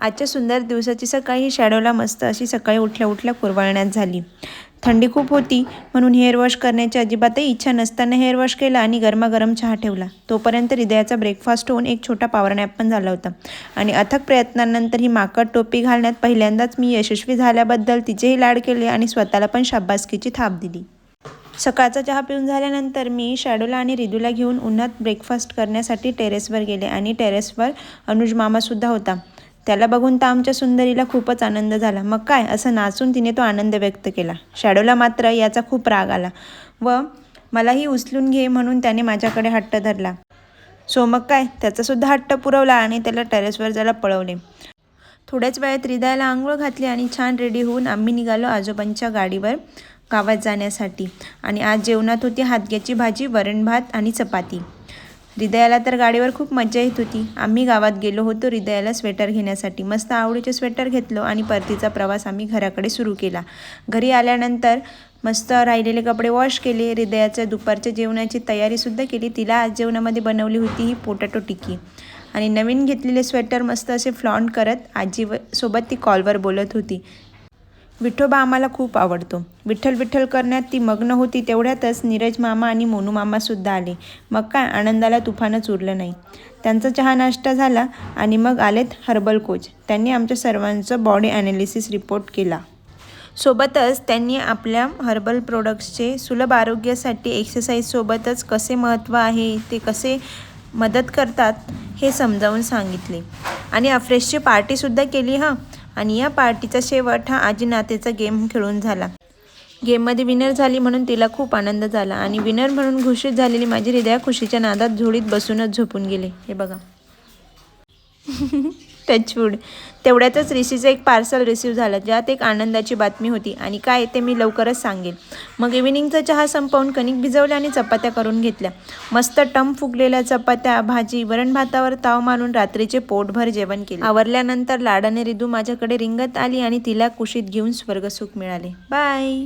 आजच्या सुंदर दिवसाची सकाळी शॅडोला मस्त अशी सकाळी उठल्या उठल्या कुरवाळण्यात झाली। थंडी खूप होती म्हणून हेअर वॉश करण्याची अजिबातही इच्छा नसताना हेअर वॉश केला आणि गरमागरम चहा ठेवला। तोपर्यंत हृदयाचा ब्रेकफास्ट होऊन एक छोटा पॉवर नॅप पण झाला होता आणि अथक प्रयत्नांनंतर ही माकड टोपी घालण्यात पहिल्यांदाच मी यशस्वी झाल्याबद्दल तिचेही लाड केले आणि स्वतःला पण शाबासकीची थाप दिली। सकाळचा चहा पिऊन झाल्यानंतर मी शॅडोला आणि रिदूला घेऊन उन्हात ब्रेकफास्ट करण्यासाठी टेरेसवर गेले आणि टेरेसवर अनुज मामासुद्धा होता। त्याला बघून तर आमच्या सुंदरीला खूपच आनंद झाला। मग काय, असं नाचून तिने तो आनंद व्यक्त केला। शॅडोला मात्र याचा खूप राग आला व मलाही उचलून घे म्हणून त्याने माझ्याकडे हट्ट धरला। सो मग काय, त्याचासुद्धा हट्ट पुरवला आणि त्याला टेरेसवर जायला पळवले। थोड्याच वेळात हृदयाला आंघोळ घातली आणि छान रेडी होऊन आम्ही निघालो आजोबांच्या गाडीवर गावात जाण्यासाठी। आणि आज जेवणात होती हादग्याची भाजी, वरण भात आणि चपाती। हृदयाला तर गाडीवर खूप मजा येत होती। आम्ही गावात गेलो होतो हृदयाला स्वेटर घेण्यासाठी। मस्त आवडीचे स्वेटर घेतलो आणि परतीचा प्रवास आम्ही घराकडे सुरू केला। घरी आल्यानंतर मस्त राहिलेले कपडे वॉश केले। हृदयाच्या दुपारच्या जेवणाची तयारीसुद्धा केली। तिला आज जेवणामध्ये बनवली होती ही पोटॅटो टिक्की आणि नवीन घेतलेले स्वेटर मस्त असे फ्लॉन्ट करत आजी सोबत ती कॉलवर बोलत होती। विठोबा आम्हाला खूप आवडतो। विठ्ठल विठ्ठल करण्यात ती मग्न होती। तेवढ्यातच नीरज मामा आणि मोनू मामासुद्धा आले। मग काय, आनंदाला तुफानच उरलं नाही। त्यांचा चहा नाश्ता झाला आणि मग आलेत हर्बल कोच। त्यांनी आमच्या सर्वांचं बॉडी ॲनालिसिस रिपोर्ट केला। सोबतच त्यांनी आपल्या हर्बल प्रोडक्ट्सचे सुलभ आरोग्यासाठी एक्सरसाइजसोबतच कसे महत्त्व आहे, ते कसे मदत करतात हे समजावून सांगितले आणि अफ्रेशची पार्टीसुद्धा केली हां। आणि या पार्टीचा शेवट हा आजी नातेचा गेम खेळून झाला। गेममध्ये विनर झाली म्हणून तिला खूप आनंद झाला आणि विनर म्हणून घोषित झालेली माझी हृदया खुशीच्या नादात झोळीत बसूनच झोपून गेले। हे बघा टचवूड। तेवढ्यातच ऋषीचं एक पार्सल रिसीव्ह झालं ज्यात एक आनंदाची बातमी होती आणि काय ते मी लवकरच सांगेन। मग इव्हिनिंगचा चहा संपवून कणिक भिजवल्या आणि चपात्या करून घेतल्या। मस्त टम फुगलेल्या चपात्या, भाजी, वरण भातावर ताव मारून रात्रीचे पोटभर जेवण केले। आवरल्यानंतर लाडाने रिदू माझ्याकडे रिंगत आली आणि तिला कुशीत घेऊन स्वर्गसुख मिळाले। बाय।